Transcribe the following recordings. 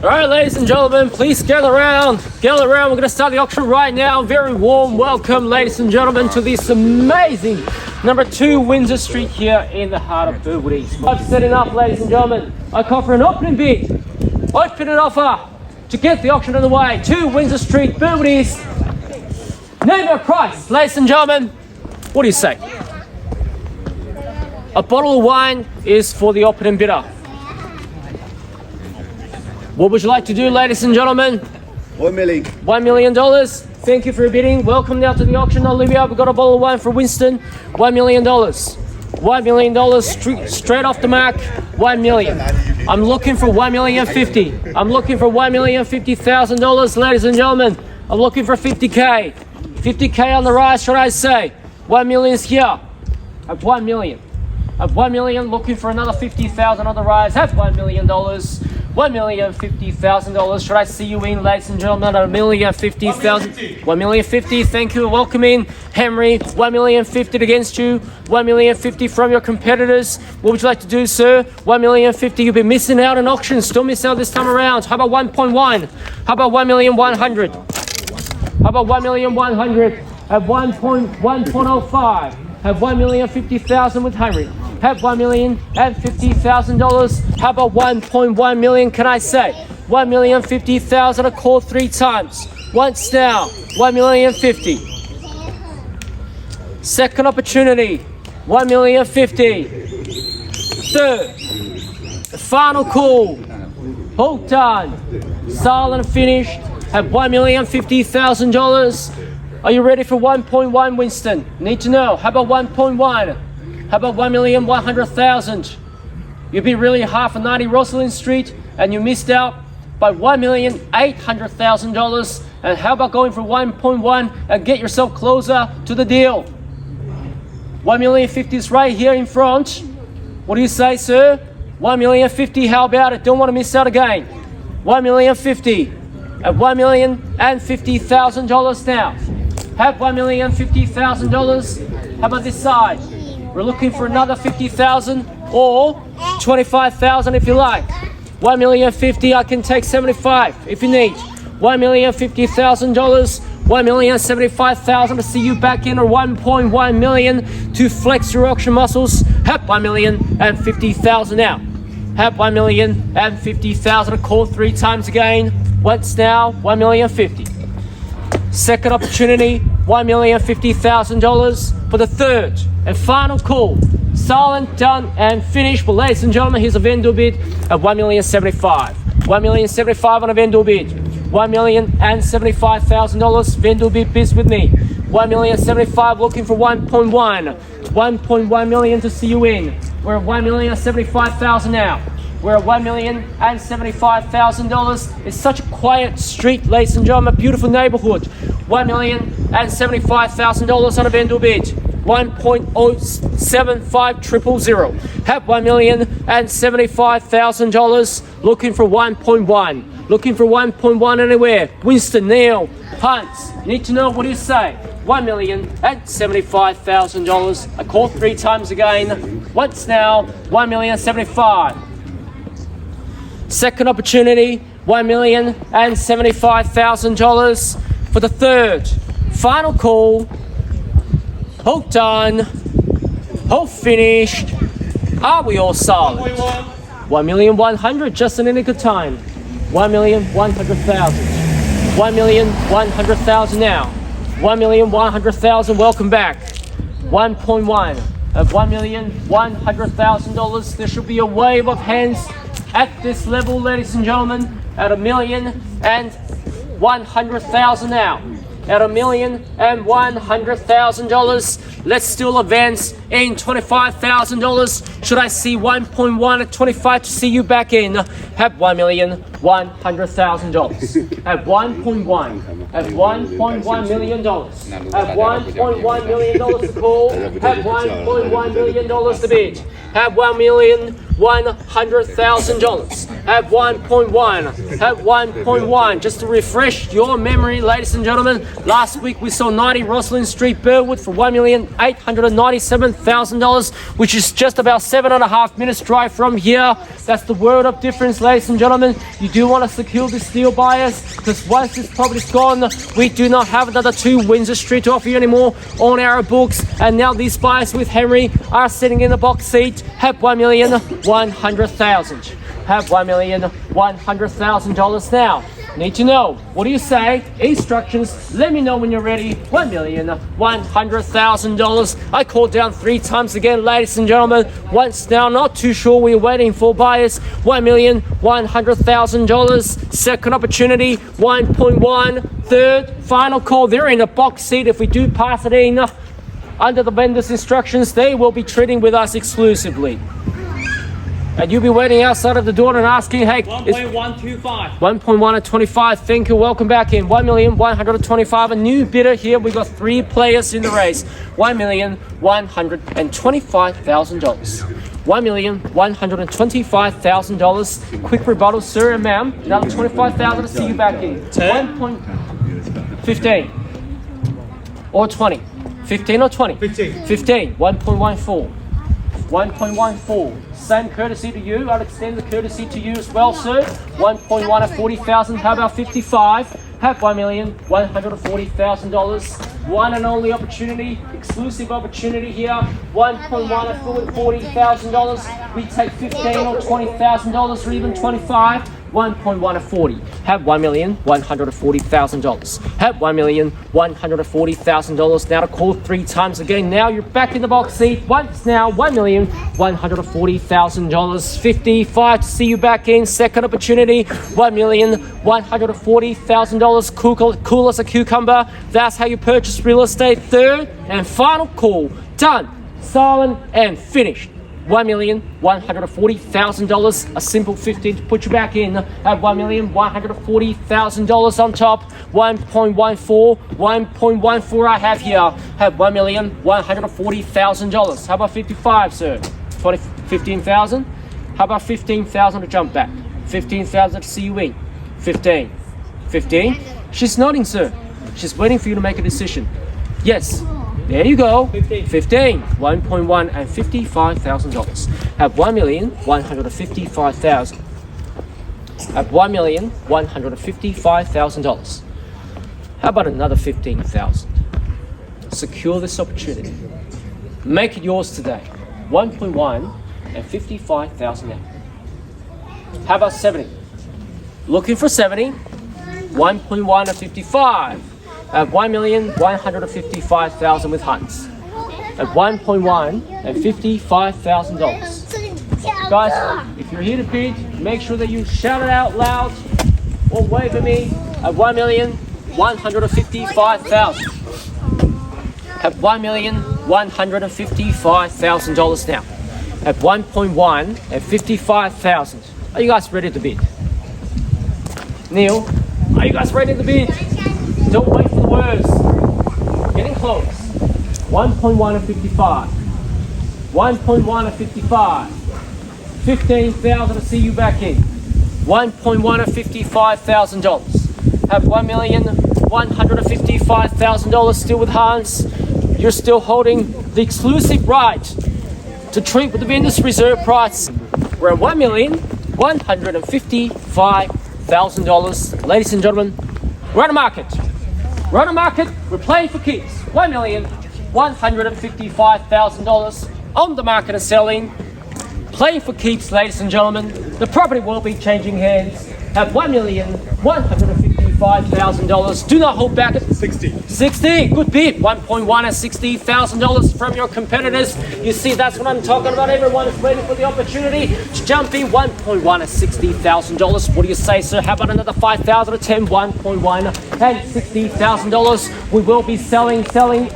All right, ladies and gentlemen, please gather around. Gather around. We're going to start the auction right now. Very warm welcome, ladies and gentlemen, to this amazing number 2 Windsor Street here in the heart of Burwood East. I've set it up, ladies and gentlemen. I offer an opening bid, opening offer to get the auction underway. 2 Windsor Street, Burwood East. Name your price, ladies and gentlemen. What do you say? A bottle of wine is for the opening bidder. What would you like to do, ladies and gentlemen? $1 million. $1 million. Thank you for bidding. Welcome now to the auction, Olivia. We've got a bottle of wine for Winston. $1 million. $1 million straight off the mark. $1 million. I'm looking for $1,050,000. I'm looking for $1,050,000, ladies and gentlemen. I'm looking for 50K. 50K on the rise, should I say? 1 million is here. At 1 million. At 1 million, looking for another 50,000 on the rise. At $1 million. $1,050,000. Should I see you in, ladies and gentlemen, at $1,050,000? $1,050,000. Thank you. Welcome in, Henry. $1,050,000 against you. $1,050,000 from your competitors. What would you like to do, sir? $1,050,000. You'll be missing out on auctions. Don't miss out this time around. How about 1.1? How about 1,100,000? How about 1,100,000? At 1.05. Have $1,050,000 with Henry. Have $1,050,000. How about 1.1 million? Can I say $1,050,000? A call 3 times. Once now, $1,050,000. Second opportunity, $1,050,000. Third, the final call. Hold done. Silent finished. Have $1,050,000. Are you ready for 1.1, Winston? Need to know. How about 1.1? How about 1,100,000? You've been really hard for 90 Rosalind Street and you missed out by $1,800,000. And how about going for 1.1 and get yourself closer to the deal? 1,050,000 is right here in front. What do you say, sir? 1,050,000. How about it? Don't want to miss out again. 1,050,000 at $1,050,000 now. Have $1,050,000. How about this side? We're looking for another 50,000 or 25,000 if you like. 1,050,000. I can take 75 if you need. $1,050,000. 1,075,000 to see you back in, or 1.1 million to flex your auction muscles. Have 1,050,000 now. Have 1,050,000. Call 3 times again. Once now, $1,050,000. Second opportunity, $1,050,000 for the third and final call. Silent, done, and finished. Well, ladies and gentlemen, here's a vendor bid at $1,075,000. $1,075,000 on a vendor bid. $1,075,000 vendor bid bids with me. $1,075,000 looking for 1.1. 1.1 million to see you in. We're at $1,075,000 now. We're at $1,075,000. It's such a quiet street, ladies and gentlemen, a beautiful neighborhood. $1,075,000 on a vendor bid. 1.075000. Have $1,075,000. Looking for 1.1. Looking for 1.1 anywhere. Winston, Neil, Hunts. Need to know, what do you say? $1,075,000. I call 3 times again. Once now, $1,075,000. Second opportunity, $1,075,000 for the third. Final call. Hold done. Hold finished. Are we all silent? 1,100,000, just in any good time. 1,100,000. 1,100,000 now. 1,100,000, welcome back. 1.1 of $1,100,000. There should be a wave of hands at this level, ladies and gentlemen, at $1,100,000 now. At $1,100,000. Let's still advance in $25,000. Should I see 1.1 at 25 to see you back in? Have $1,100,000. At 1.1. At $1.1 million. At $1.1 million to call. Have $1.1 million to bid. Have $1,100,000. Have 1.1. Have 1.1. Just to refresh your memory, ladies and gentlemen, last week we saw 90 Rosalind Street, Burwood for $1,897,000, which is just about 7.5 minutes drive from here. That's the world of difference, ladies and gentlemen. You do want to secure this deal, buyers, because once this property's gone, we do not have another 2 Windsor Street to offer you anymore on our books. And now these buyers with Henry are sitting in the box seat, have $1,100,000. Have $1,100,000 now. Need to know. What do you say? Instructions. Let me know when you're ready. $1,100,000. I called down 3 times again, ladies and gentlemen. Once now, not too sure we're waiting for buyers. $1,100,000. Second opportunity. 1.1. Third, final call. They're in a box seat. If we do pass it in under the vendor's instructions, they will be trading with us exclusively. And you'll be waiting outside of the door and asking, hey, 1.125. 1.1 at 25. Thank you. Welcome back in. 1,125,000. A new bidder here. We've got 3 players in the race. $1,125,000. $1,125,000. Quick rebuttal, sir and ma'am. Another 25,000 to see you back in. 1.15 or 20. 15 or 20? 15. 15. 1.14. 1.14. Same courtesy to you. I'll extend the courtesy to you as well, sir. 1.1 at 40,000. How about 55? Have $1,140,000. One and only opportunity, exclusive opportunity here. 1.1 at $40,000. We take $15,000 or $20,000 or even 25. 1.1 at 40. Have $1,140,000. Have $1,140,000. Now to call 3 times again. Now you're back in the box seat. Once now, $1,140,000. 55 to see you back in. Second opportunity, $1,140,000. Cool as a cucumber. That's how you purchase real estate. Third and final call. Done, silent, and finished. $1,140,000. A simple 15 to put you back in. At $1,140,000 on top. 1.14. 1.14 I have here. Have $1,140,000. How about 55, sir? 15,000? How about 15,000 to jump back? 15,000 to see you in. 15. 15? She's nodding, sir. She's waiting for you to make a decision. Yes. There you go. 15. 1.1 and $55,000. Have $1,155,000. Have $1,155,000. How about another 15,000? Secure this opportunity. Make it yours today. 1.1 and $55,000 now. How about 70? Looking for 70. 1.1 and 55. At $1,155,000 with Hunts. At 1.1 and $55,000. Guys, if you're here to bid, make sure that you shout it out loud or wave at me at $1,155,000. At $1,155,000 now. At 1.1 and $55,000. Are you guys ready to bid? Neil, are you guys ready to bid? Don't wait for the words. Getting close. 1.1 and 55. 1.1 and 55. 15,000 to see you back in. 1.1 and $55,000. Have $1,155,000 still with Hans. You're still holding the exclusive right to treat with the vendor's reserve price. We're at $1,155,000. Ladies and gentlemen, we're on the market. We're on the market, we're playing for keeps. $1,155,000 on the market and selling. Playing for keeps, ladies and gentlemen. The property will be changing hands at $1,155,000. Do not hold back at 60. 60, good bid. 1.1 at $60,000 from your competitors. You see, that's what I'm talking about. Everyone is waiting for the opportunity to jump in. 1.1 at $60,000. What do you say, sir? How about another 5,000 at 10? 1.1 and $60,000. We will be selling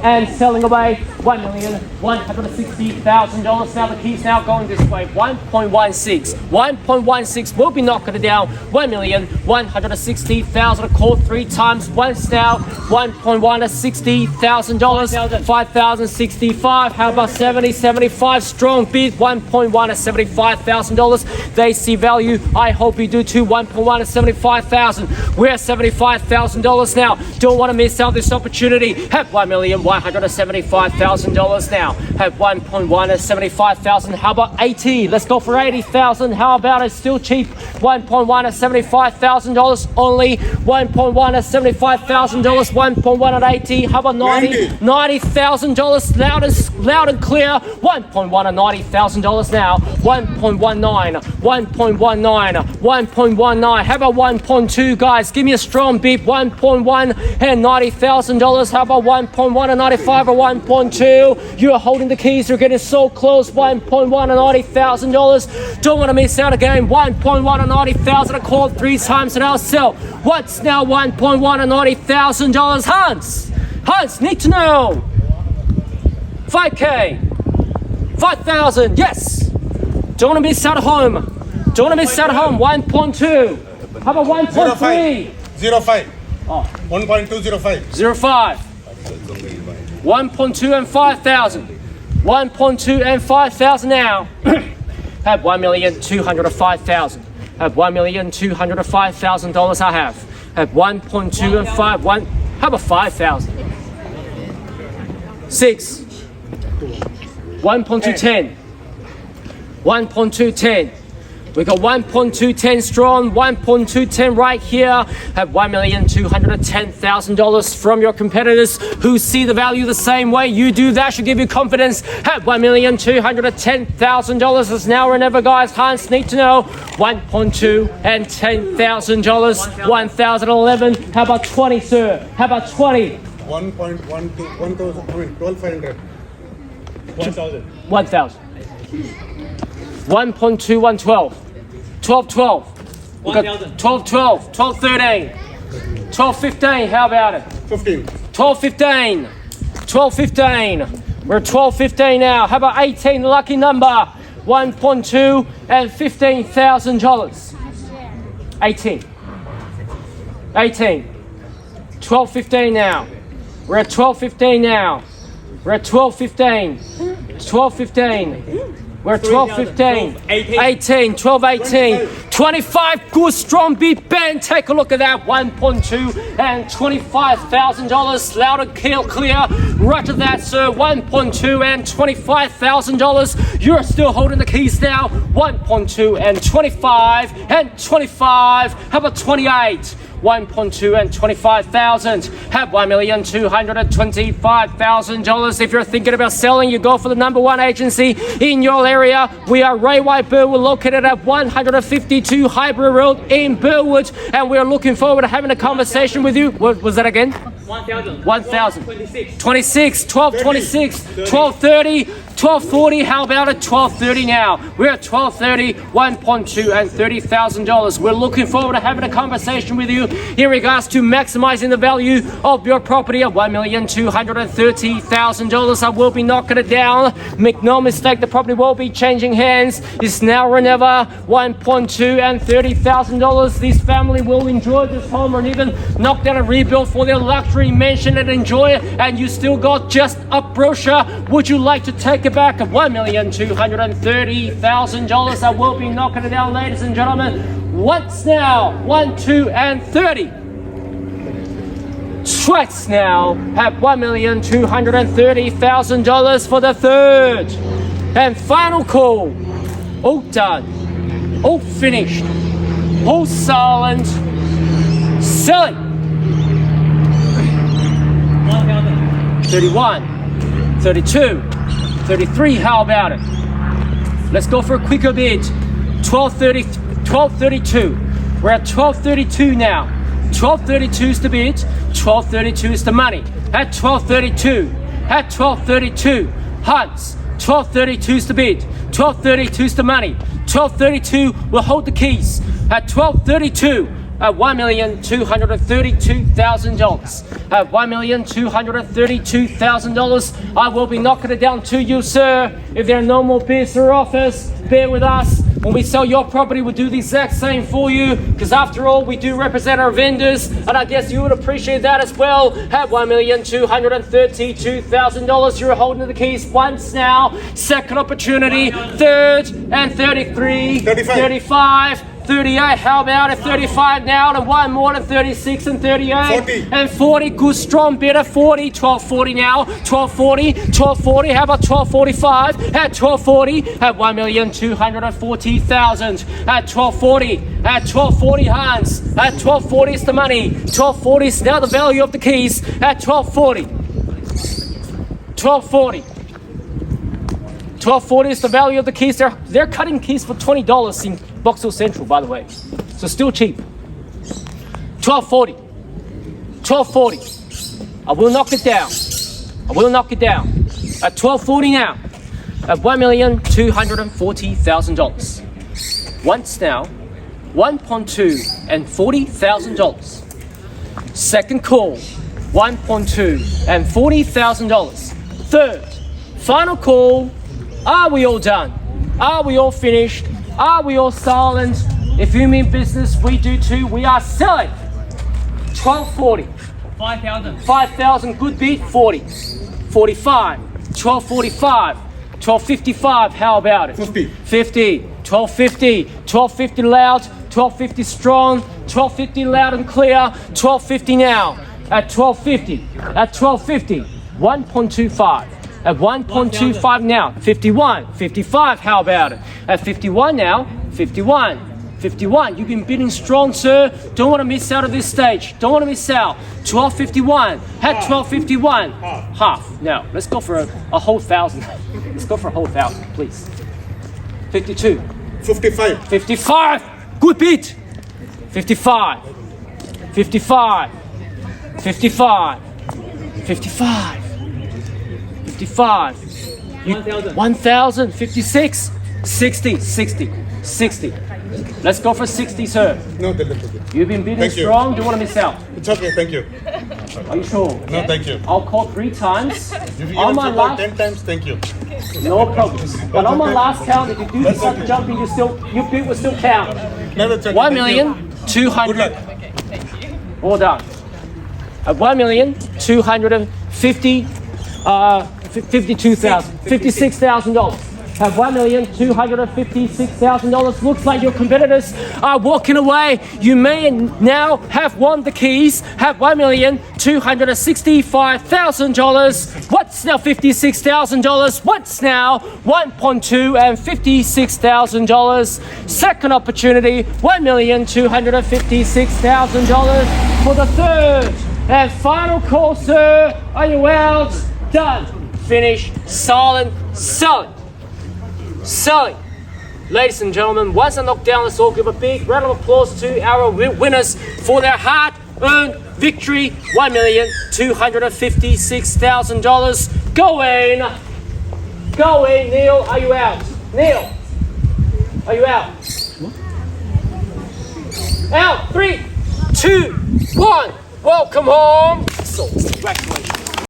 and selling away. $1,160,000. Now the key's now going this way. 1.16. 1.16. We'll be knocking it down. $1,160,000. Call 3 times. Once now. 1.1 at $60,000. 5,065. How about 70? 75. Strong bid. 1.1 at $75,000. They see value. I hope you do too. 1.1 at $75,000. We're at $75,000. $1,175,000 now. Don't want to miss out this opportunity. Have $1,175,000 now. Have 1.175,000. How about 80? Let's go for 80,000. How about it? Still cheap. 1.1 at $75,000 only. 1.1 at $75,000. 1.1 at 80. How about 90? $90,000 loud and clear. 1.1 at $90,000 now. 1.19. 1.19. 1.19. How about 1.2, guys? Give me a strong beep. 1.1 and $90,000. How about 1.1 and 95 or 1.2? You're holding the keys. You're getting so close. 1.1 and $90,000. Don't want to miss out again. 1.1 and $90,000. I called 3 times and I'll sell. What's now 1.1 and $90,000? Hans, need to know. 5K. 5,000. Yes. Don't want to miss out at home. Don't want to miss out at home. 1.2. How about 1.3? 05. Oh. 1.205. 05. 1.2 and 5,000. 1.2 and 5,000 now. Have $1,205,000. Have $1,205,000 I have. Have 1.2 and 5. How about 5,000? 6. 1.210. 1.210. We got 1.210 strong, 1.210 right here. Have $1,210,000 from your competitors who see the value the same way you do. That should give you confidence. Have $1,210,000. It's now or never, guys. Hans, need to know. 1.2 and $10,000. 1,011. How about 20, sir? How about 20? 1.12, 1,500. 1,000. 1,000. 1.2, 112. 12, 12. 12, 12. 12, 13. 12, 15. How about it? 15. 12, 15. 12, 15. We're at 12, 15 now. How about 18, the lucky number? 1.2 and $15,000. 18. 18. 12, 15 now. We're at 12, 15 now. We're at 12, 15. 12, 15. We're at 12, 15, 18, 12, 18, 25, good strong beat band. Take a look at that. 1.2 and $25,000. Loud and clear. Roger that, sir. 1.2 and $25,000. You're still holding the keys now. 1.2 and 25 and 25. How about 28? 1.2 and 25,000. Have $1,225,000. If you're thinking about selling, you go for the number 1 agency in your area. We are Ray White Burwood, located at 152 Hybrid Road in Burwood, and we are looking forward to having a conversation with you. What was that again? 1,000. 1,000. 26. 1226. 1230. 1240. How about it? 1230 now. We're at 1230. 1.2 and $30,000. We're looking forward to having a conversation with you in regards to maximizing the value of your property at $1,230,000. I will be knocking it down. Make no mistake, the property will be changing hands. It's now or never. 1.2 and $30,000. This family will enjoy this home or even knock down a rebuild for their luxury mansion and enjoy it. And you still got just a brochure. Would you like to take it back at $1,230,000? I will be knocking it down, ladies and gentlemen. What's now? 1, 2, and 30. Twice now. Have $1,230,000 for the third and final call. All done. All finished. All silent. Selling. 31. 32. 33. How about it? Let's go for a quicker bid. 1232. We're at 1232 now. 1232 is the bid. 1232 is the money. At 1232. At 1232. Hunts. 1232 is the bid. 1232 is the money. 1232 will hold the keys. At 1232. At $1,232,000. At $1,232,000. I will be knocking it down to you, sir. If there are no more bids or offers, bear with us. When we sell your property, we'll do the exact same for you, because after all, we do represent our vendors, and I guess you would appreciate that as well. At $1,232,000. You're holding the keys once now. Second opportunity. Third and 33. 35. 35. 38, how about it? 35 now, and one more than 36 and 38. 40. And 40, good, strong, better, 40, 1240 now, 1240, 1240, how about 1245? At 1240, at 1,240,000. At 1240, at 1240, Hans. At 1240 is the money. 1240 is now the value of the keys. At 1240. 1240. 1240 is the value of the keys. They're cutting keys for $20 in Box Hill Central, by the way. So still cheap. 1240. 1240. I will knock it down. I will knock it down. At 1240 now. At $1,240,000. Once now. $1,240,000. Second call. $1,240,000. Third. Final call. Are we all done? Are we all finished? Are we all silent? If you mean business, we do too. We are selling. 1240. 5,000. 5,000, good beat. 40. 45. 1245. 1255, how about it? 50. 50. 1250. 1250 loud. 1250 strong. 1250 loud and clear. 1250 now. At 1250. At 1250. 1.25. At 1.25 now, 51, 55, how about it? At 51 now, 51, 51. You've been bidding strong, sir. Don't want to miss out of this stage. Don't want to miss out. 1251, at 1251. Half. Now, let's go for a whole thousand. Let's go for a whole thousand, please. 52. 55. 55. Good bid. 55. 55. 55. 55. 55. 1,000. 1,000. 56. 60. 60. 60. Let's go for 60, sir. No, that's okay. You've been bidding Thank you. strong. Don't want to miss out. It's okay, thank you. Are you sure? No, thank you. I'll call 3 times. If you On even my call last, 10 times, thank you. no problem. But on my last count, if you do decide to jump in, your bid will still count. No, that's okay. 1,200,000. All done. At 1,250,000. 52,000, $56,000. Have $1,256,000. Looks like your competitors are walking away. You may now have won the keys. Have $1,265,000. What's now $56,000? What's now $1,256,000? Second opportunity, $1,256,000 for the third and final call, sir. Are you out? Done. Finish. Silent. Selling. Selling. Ladies and gentlemen, once I knock down, let's all give a big round of applause to our winners for their hard-earned victory. $1,256,000. Going. Going. Neil, are you out? Neil, are you out? Out. 3, 2, 1. Welcome home. So, congratulations.